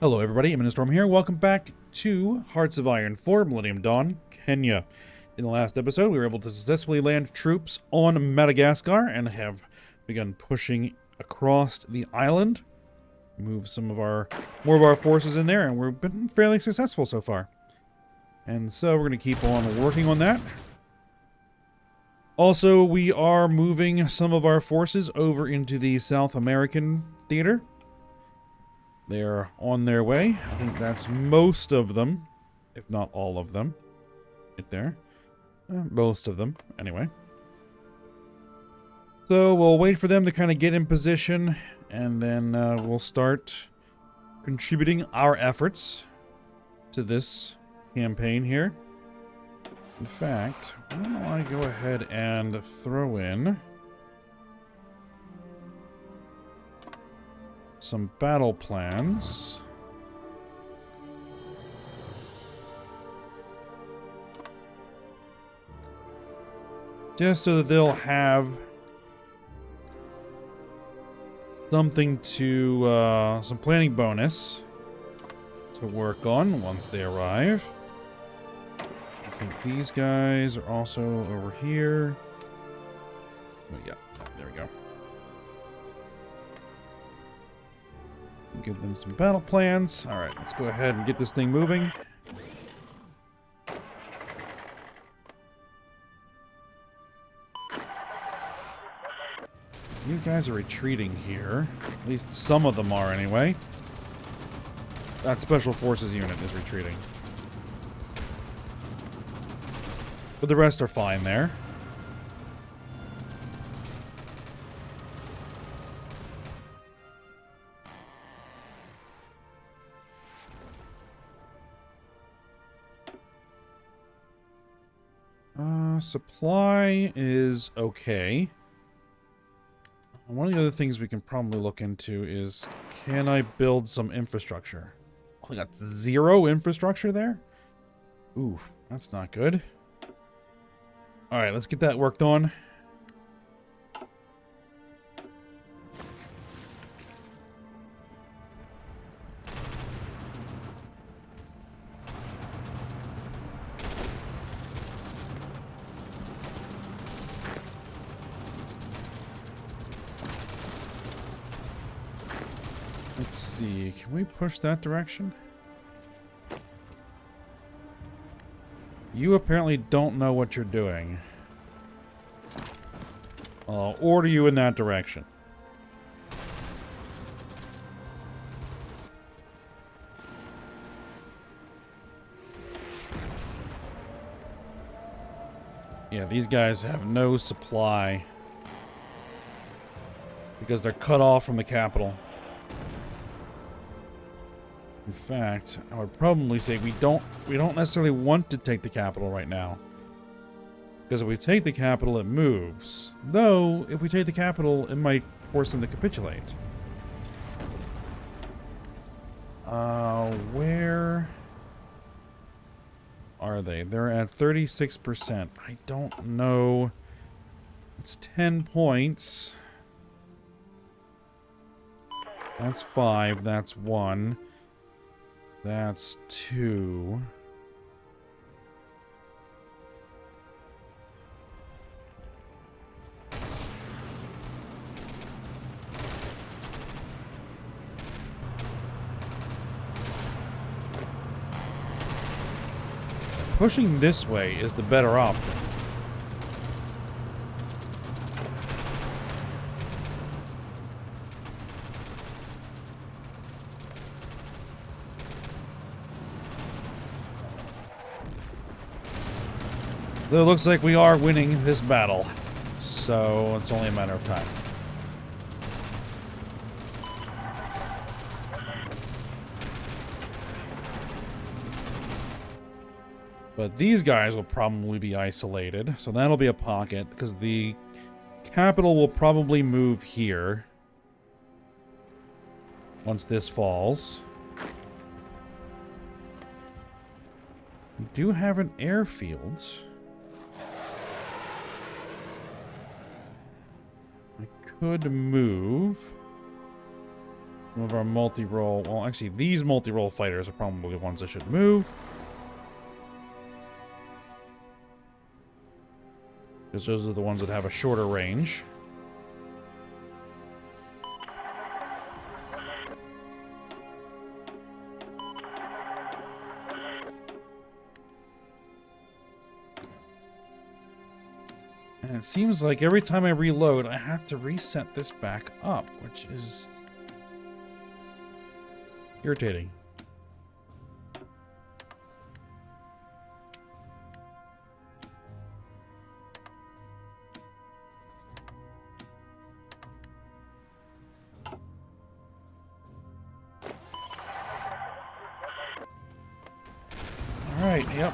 Hello everybody, I'm Storm here. Welcome back to Hearts of Iron 4, Millennium Dawn, Kenya. In the last episode, we were able to successfully land troops on Madagascar and have begun pushing across the island. Move more of our forces in there, and we've been fairly successful so far. And so we're going to keep on working on that. Also, we are moving some of our forces over into the South American theater. They're on their way. I think that's most of them, if not all of them. Right there. Most of them, anyway. So we'll wait for them to kind of get in position, and then we'll start contributing our efforts to this campaign here. In fact, why don't I go ahead and throw in some battle plans. Just so that they'll have something to, some planning bonus to work on once they arrive. I think these guys are also over here. Oh, yeah, there we go. Give them some battle plans. Alright, let's go ahead and get this thing moving. These guys are retreating here. At least some of them are, anyway. That Special Forces unit is retreating. But the rest are fine there. Supply is okay. One of the other things we can probably look into is, can I build some infrastructure? Oh, I got 0 infrastructure there? Ooh, that's not good. Alright, let's get that worked on. Let's see, can we push that direction? You apparently don't know what you're doing. I'll order you in that direction. Yeah, these guys have no supply because they're cut off from the capital. In fact, I would probably say we don't necessarily want to take the capital right now. Because if we take the capital, it moves. Though, if we take the capital, it might force them to capitulate. Where are they? They're at 36%. I don't know. It's 10 points. That's 5. That's 1. That's 2. Pushing this way is the better option. Though it looks like we are winning this battle, so it's only a matter of time. But these guys will probably be isolated, so that'll be a pocket, because the capital will probably move here once this falls. We do have an airfield. I could move Some of our multi-role... Well, actually, these multi-role fighters are probably the ones that should move. Because those are the ones that have a shorter range. And it seems like every time I reload, I have to reset this back up, which is irritating. All right, yep.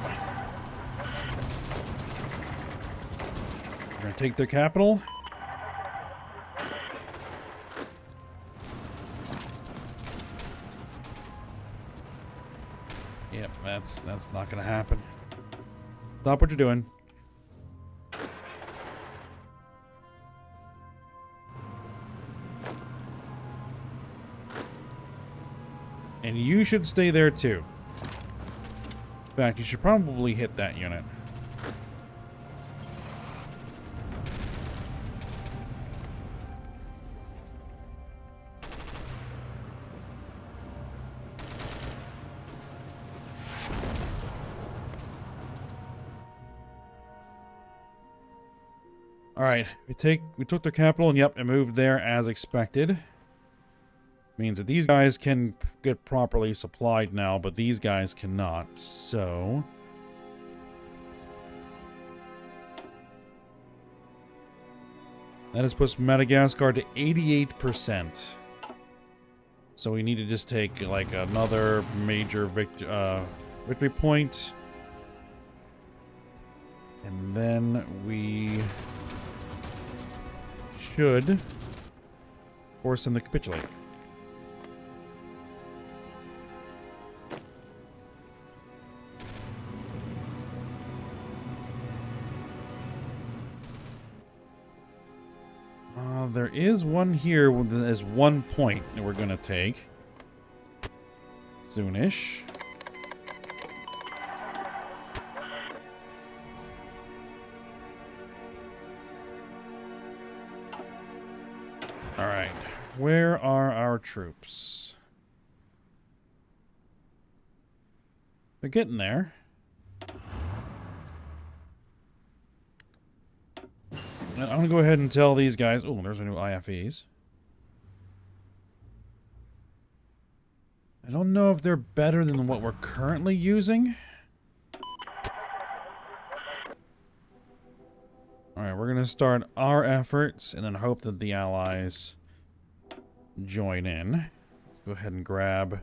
We're gonna take their capital. Yep, that's not gonna happen. Stop what you're doing. And you should stay there too. In fact, you should probably hit that unit. Alright, we took their capital, and yep, it moved there as expected. Means that these guys can get properly supplied now, but these guys cannot, so... That has pushed Madagascar to 88%. So we need to just take, like, another major victory point. And then we should force them to capitulate. There is one here. There's 1 point that we're going to take. Soonish. Alright. Where are our troops? They're getting there. I'm going to go ahead and tell these guys... Oh, there's our new IFEs. I don't know if they're better than what we're currently using. Alright, we're going to start our efforts and then hope that the allies join in. Let's go ahead and grab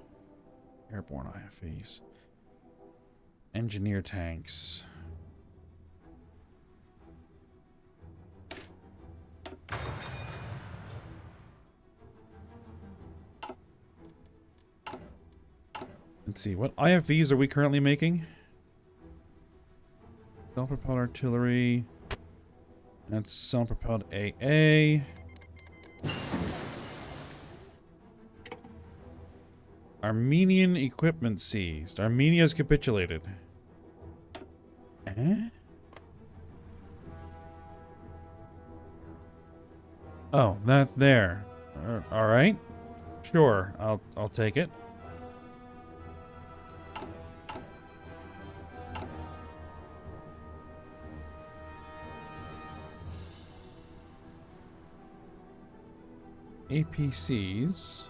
airborne IFEs. Engineer tanks. Let's see, what IFVs are we currently making? Self-propelled artillery. That's self-propelled AA. Armenian equipment seized. Armenia's capitulated. Eh? Oh, that's there. All right. Sure, I'll take it. APCs.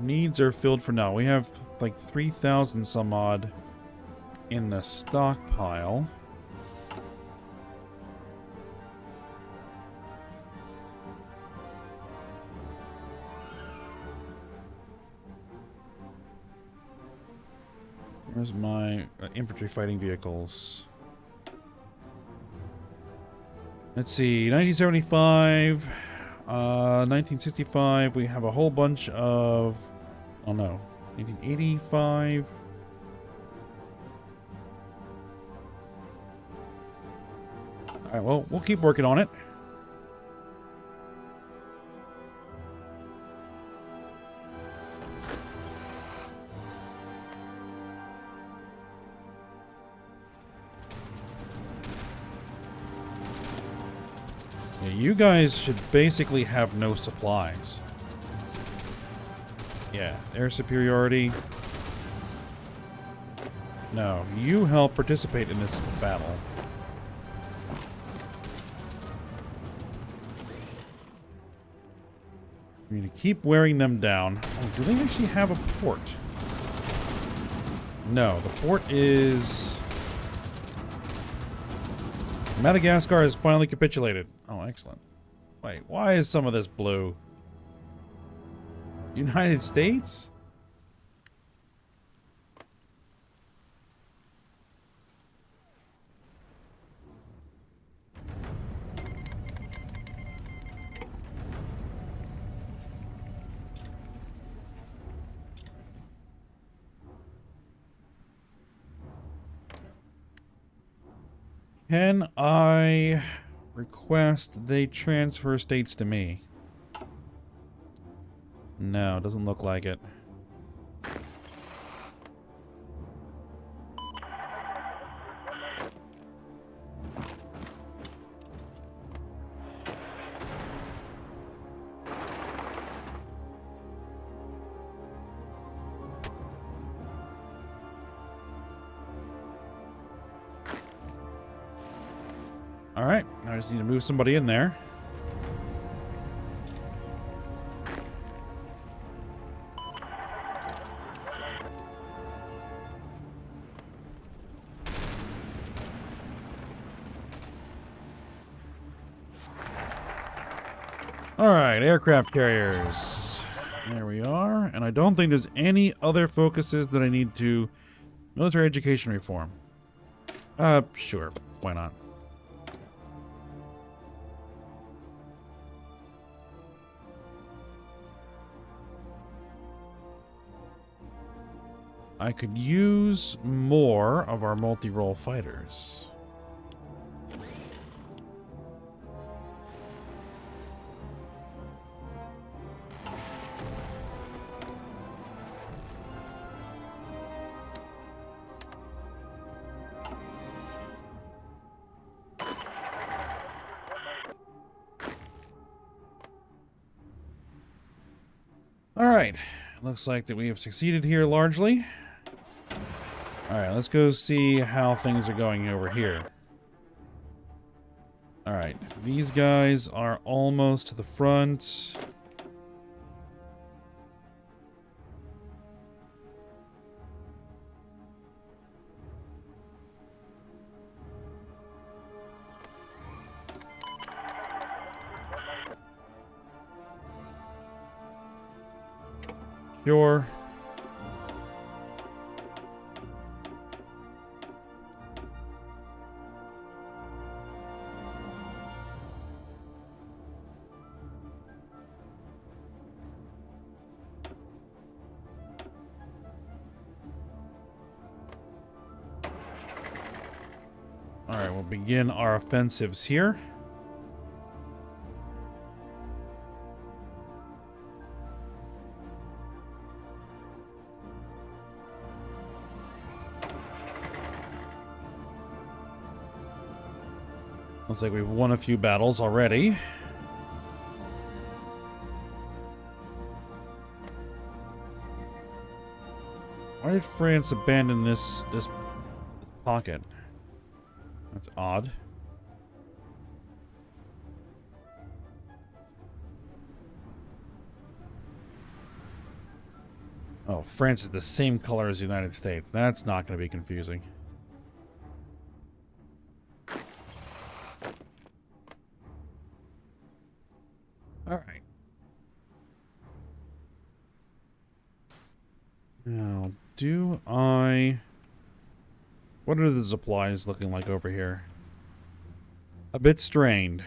Needs are filled for now. We have like 3,000 some odd in the stockpile. Where's my infantry fighting vehicles? Let's see, 1975, 1965, we have a whole bunch of, oh no, 1985. Alright, well, we'll keep working on it. Yeah, you guys should basically have no supplies. Yeah, air superiority. No, you help participate in this battle. We need to keep wearing them down. Oh, do they actually have a port? No, the port is... Madagascar has finally capitulated. Oh, excellent. Wait, why is some of this blue? United States? Can I request they transfer states to me? No, doesn't look like it. Alright, I just need to move somebody in there. Alright, aircraft carriers. There we are. And I don't think there's any other focuses that I need to... Military education reform. Sure. Why not? I could use more of our multi-role fighters. Alright, looks like that we have succeeded here largely. Alright, let's go see how things are going over here. Alright, these guys are almost to the front. Sure. Alright, we'll begin our offensives here. Looks like we've won a few battles already. Why did France abandon this pocket? That's odd. Oh, France is the same color as the United States. That's not going to be confusing. Alright. Now, do I... What are the supplies looking like over here? A bit strained.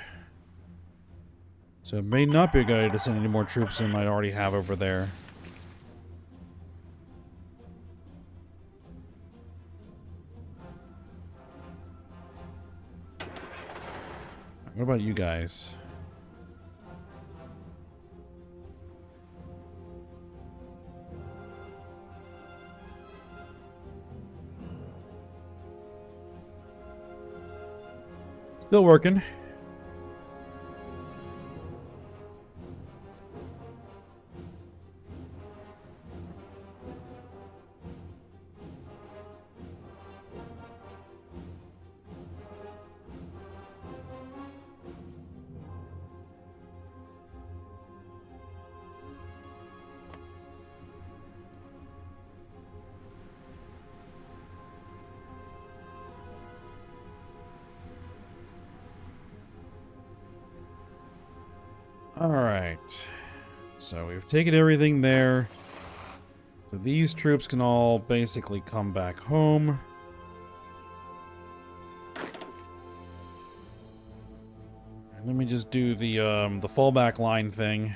So it may not be a good idea to send any more troops than I already have over there. What about you guys? Still working. Alright. So we've taken everything there. So these troops can all basically come back home. Let me just do the fallback line thing.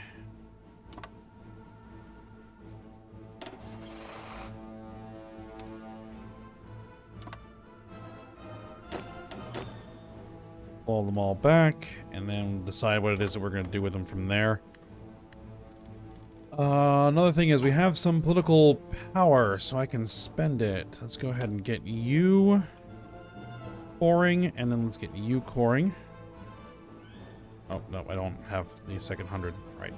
Fall them all back, and then decide what it is that we're going to do with them from there. Another thing is we have some political power, so I can spend it. Let's go ahead and get you coring, and then let's get you coring. Oh, no, I don't have the second 100. Right.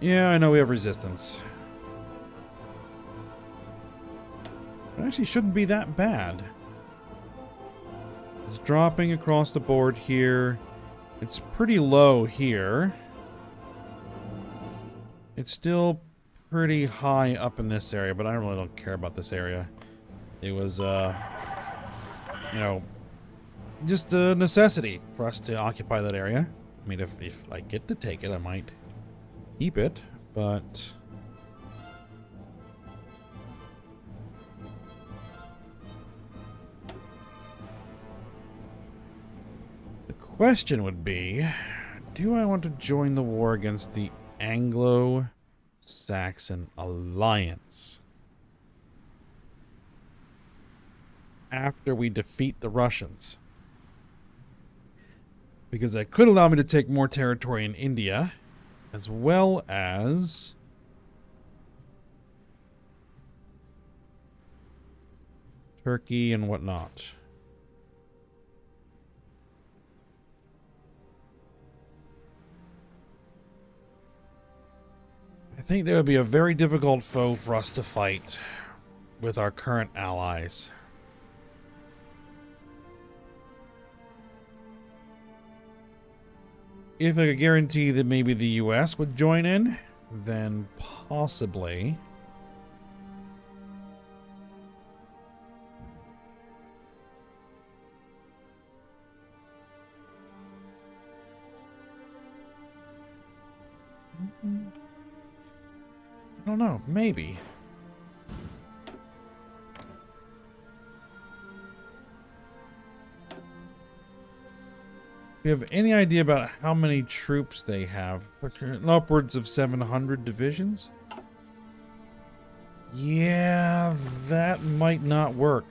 Yeah, I know we have resistance. It actually shouldn't be that bad. It's dropping across the board here. It's pretty low here. It's still pretty high up in this area, but I really don't care about this area. It was, you know, just a necessity for us to occupy that area. I mean, if I get to take it, I might keep it, but the question would be, do I want to join the war against the Anglo-Saxon Alliance after we defeat the Russians? Because that could allow me to take more territory in India, as well as Turkey and whatnot. I think there would be a very difficult foe for us to fight with our current allies. If I could guarantee that maybe the US would join in, then possibly. I don't know, maybe. Do you have any idea about how many troops they have? Upwards of 700 divisions? Yeah, that might not work.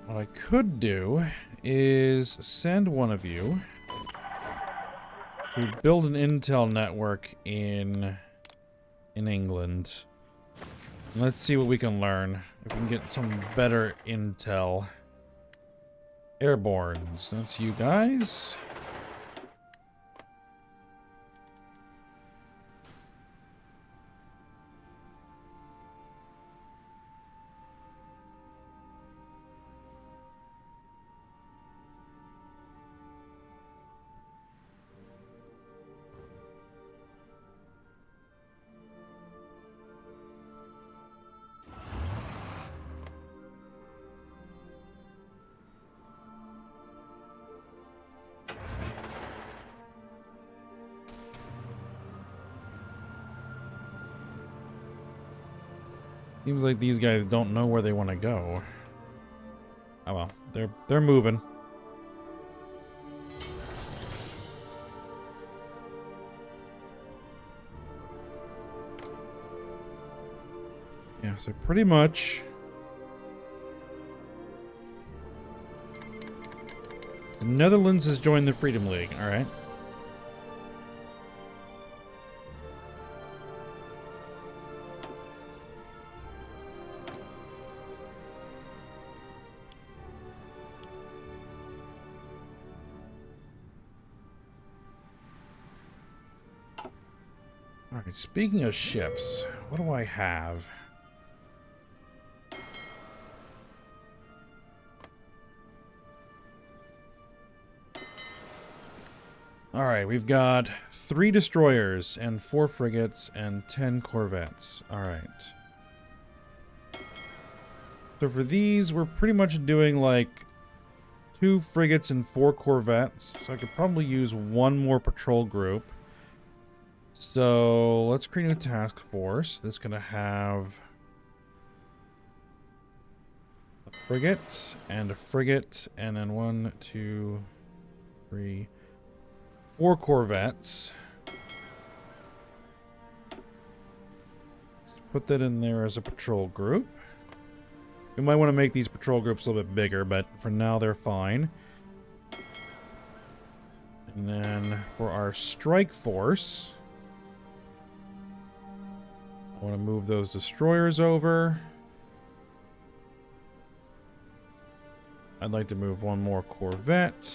What I could do is send one of you to build an intel network in England. Let's see what we can learn. If we can get some better intel. Airbornes, that's you guys. Seems like these guys don't know where they want to go. Oh well, they're moving. Yeah, so pretty much the Netherlands has joined the Freedom League, alright. Alright, speaking of ships, what do I have? Alright, we've got 3 destroyers and 4 frigates and 10 corvettes. Alright. So for these, we're pretty much doing like 2 frigates and 4 corvettes. So I could probably use 1 more patrol group. So let's create a new task force. That's going to have a frigate, and then 1, 2, 3, 4 corvettes. Let's put that in there as a patrol group. We might want to make these patrol groups a little bit bigger, but for now they're fine. And then for our strike force, I want to move those destroyers over. I'd like to move 1 more corvette.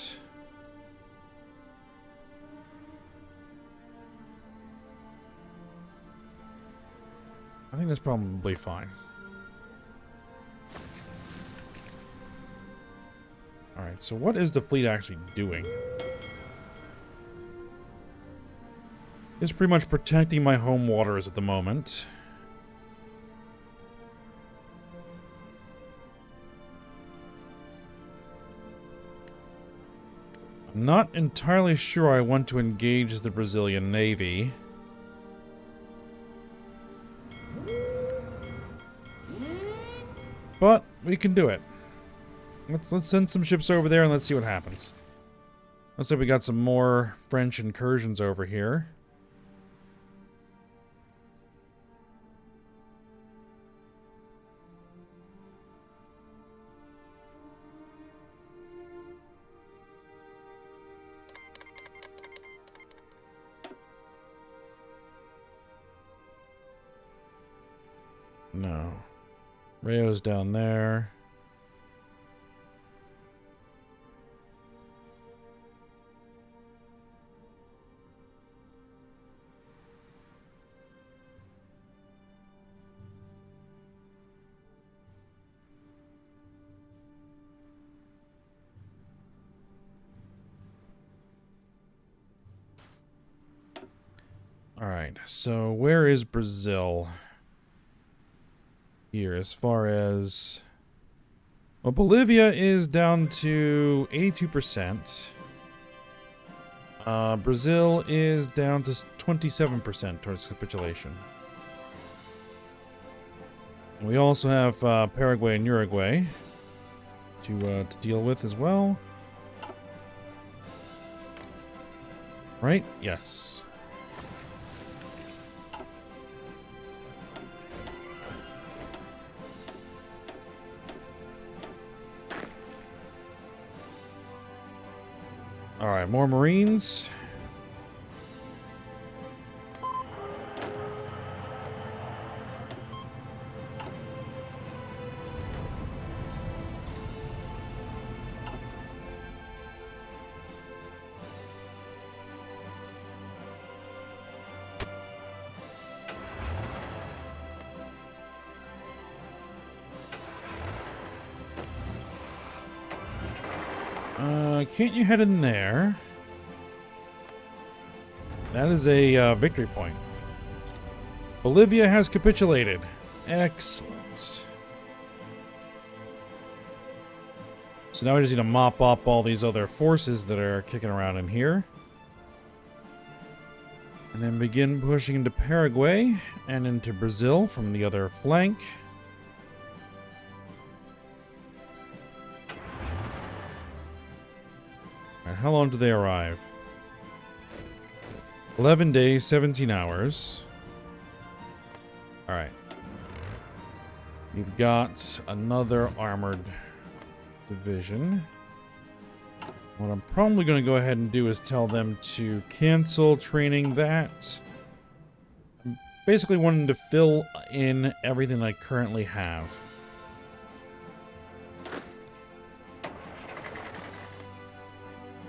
I think that's probably fine. Alright, so what is the fleet actually doing? It's pretty much protecting my home waters at the moment. I'm not entirely sure I want to engage the Brazilian Navy. But we can do it. Let's send some ships over there and let's see what happens. Looks like we got some more French incursions over here. No. Rayo's down there. Alright, so where is Brazil? Here, as far as... Well, Bolivia is down to 82%. Brazil is down to 27% towards capitulation. And we also have Paraguay and Uruguay to deal with as well. Right? Yes. Alright, more Marines. Can't you head in there? That is a victory point. Bolivia has capitulated. Excellent. So now we just need to mop up all these other forces that are kicking around in here. And then begin pushing into Paraguay and into Brazil from the other flank. how long do they arrive? 11 days, 17 hours. Alright. You've got another armored division. What I'm probably going to go ahead and do is tell them to cancel training that. I'm basically wanting to fill in everything I currently have.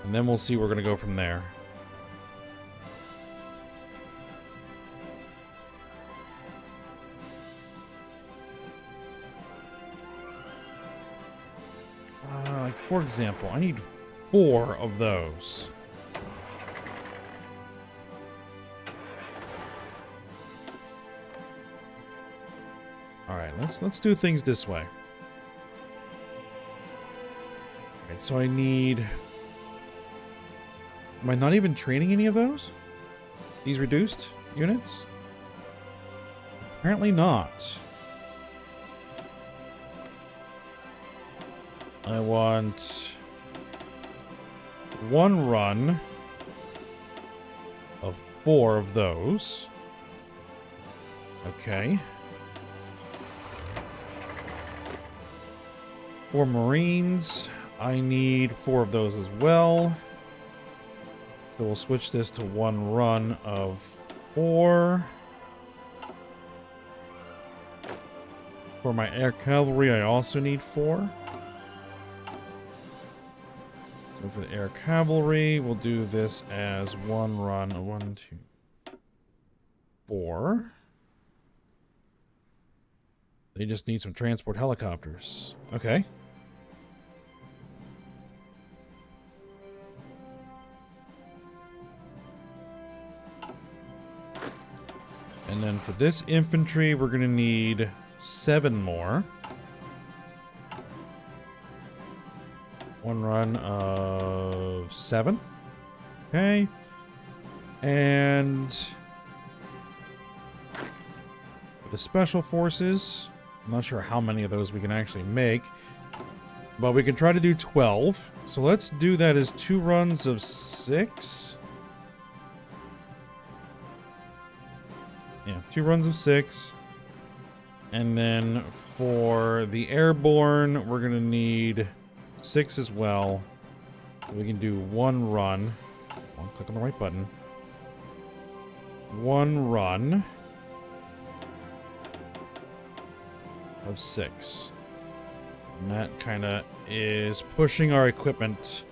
And then we'll see where we're going to go from there. Like for example, I need 4 of those. All right, let's do things this way. All right, so I need. Am I not even training any of those? These reduced units? Apparently not. I want 1 run of 4 of those. Okay. For Marines, I need 4 of those as well. So we'll switch this to 1 run of 4. For my air cavalry, I also need 4. So for the air cavalry, we'll do this as 1 run of 1, 2, 4. They just need some transport helicopters. Okay. And then for this infantry, we're going to need 7 more. 1 run of 7. Okay. And for the special forces, I'm not sure how many of those we can actually make, but we can try to do 12. So let's do that as 2 runs of 6. Yeah, 2 runs of 6. And then for the airborne, we're going to need 6 as well. So we can do 1 run. Click on the right button. 1 run of 6. And that kind of is pushing our equipment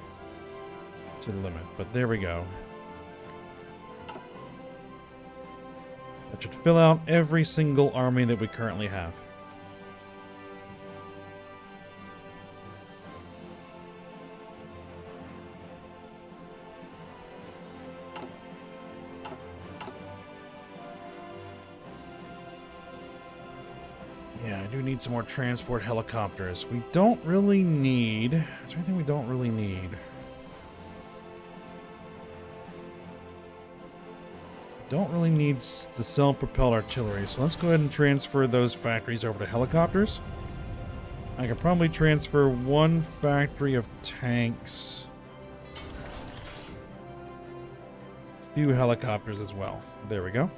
to the limit. But there we go. That should fill out every single army that we currently have. Yeah, I do need some more transport helicopters. We don't really need... Is there anything we don't really need? Don't really need the self-propelled artillery, so let's go ahead and transfer those factories over to helicopters. I could probably transfer 1 factory of tanks. A few helicopters as well. There we go.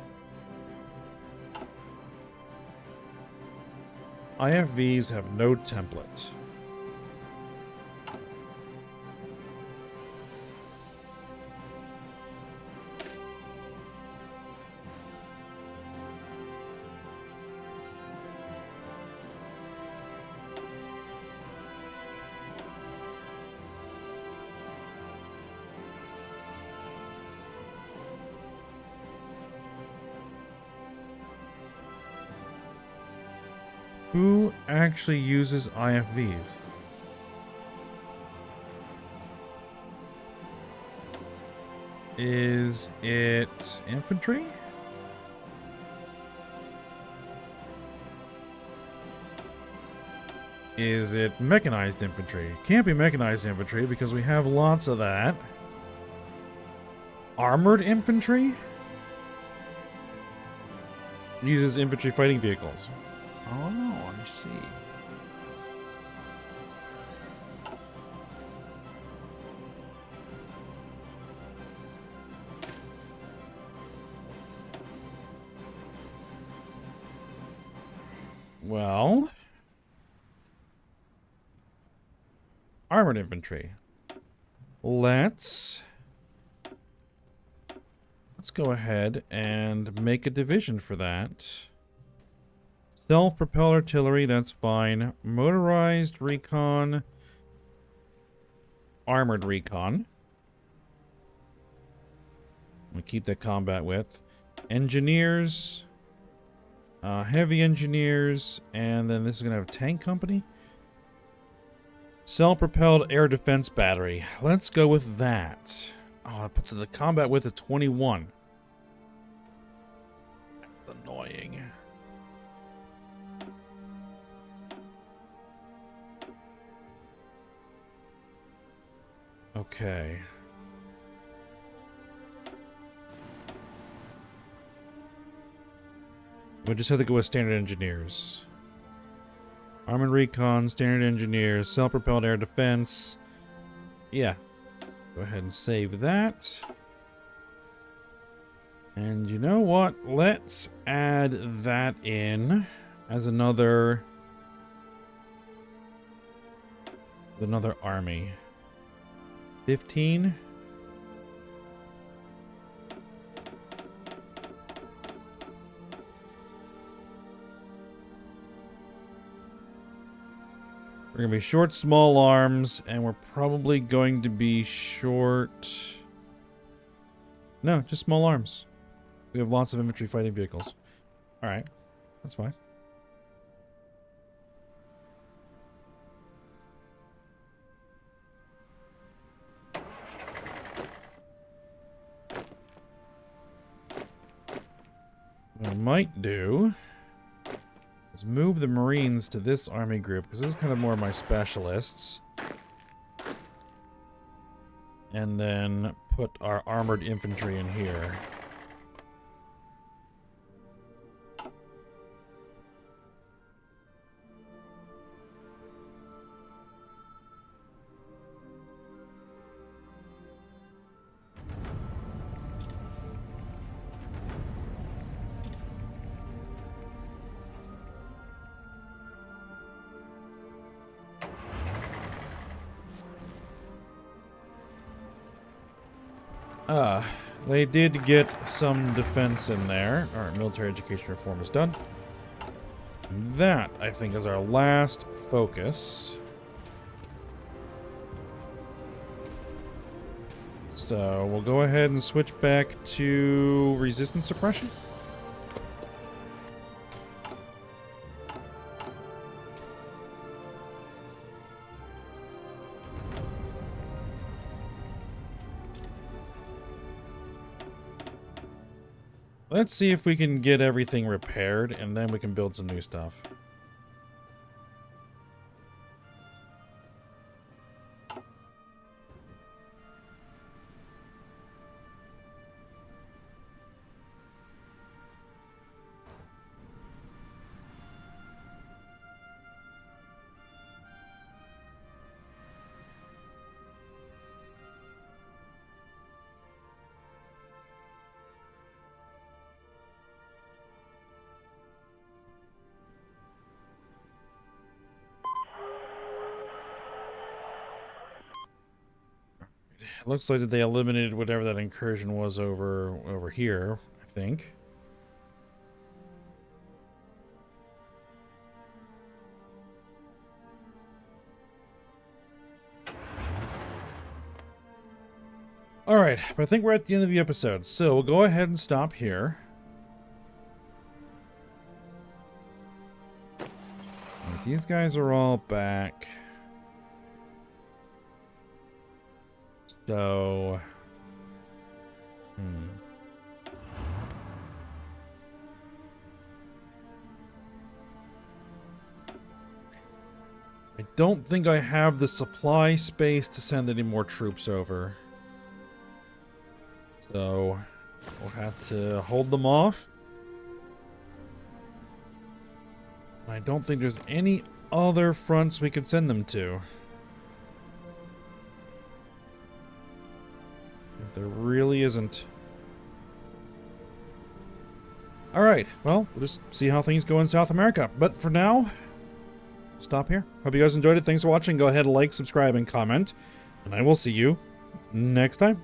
IFVs have no template. Who actually uses IFVs? Is it infantry? Is it mechanized infantry? It can't be mechanized infantry because we have lots of that. Armored infantry? Uses infantry fighting vehicles. Oh, I see. well... Armored infantry. Let's go ahead and make a division for that. Self-propelled artillery, that's fine. Motorized recon. Armored recon. We keep that combat with. Engineers. Heavy engineers. And then this is going to have a tank company. Self-propelled air defense battery. Let's go with that. Oh, it puts the combat with a 21. That's annoying. Okay. We just have to go with standard engineers. Armored recon, standard engineers, self-propelled air defense. Yeah. Go ahead and save that. And you know what? Let's add that in as another army. 15. We're going to be short small arms, and we're probably going to be short... No, just small arms. We have lots of infantry fighting vehicles. Alright, that's fine. What I might do is move the Marines to this army group, because this is kind of more my specialists. And then put our armored infantry in here. They did get some defense in there. Alright, military education reform is done. That, I think, is our last focus. So, we'll go ahead and switch back to resistance suppression. Let's see if we can get everything repaired, and then we can build some new stuff. Looks like that they eliminated whatever that incursion was over here, I think. Alright, but I think we're at the end of the episode, so we'll go ahead and stop here. These guys are all back. So... I don't think I have the supply space to send any more troops over. So, we'll have to hold them off. I don't think there's any other fronts we could send them to. There really isn't. Alright, well, we'll just see how things go in South America. But for now, stop here. Hope you guys enjoyed it. Thanks for watching. Go ahead, like, subscribe, and comment. And I will see you next time.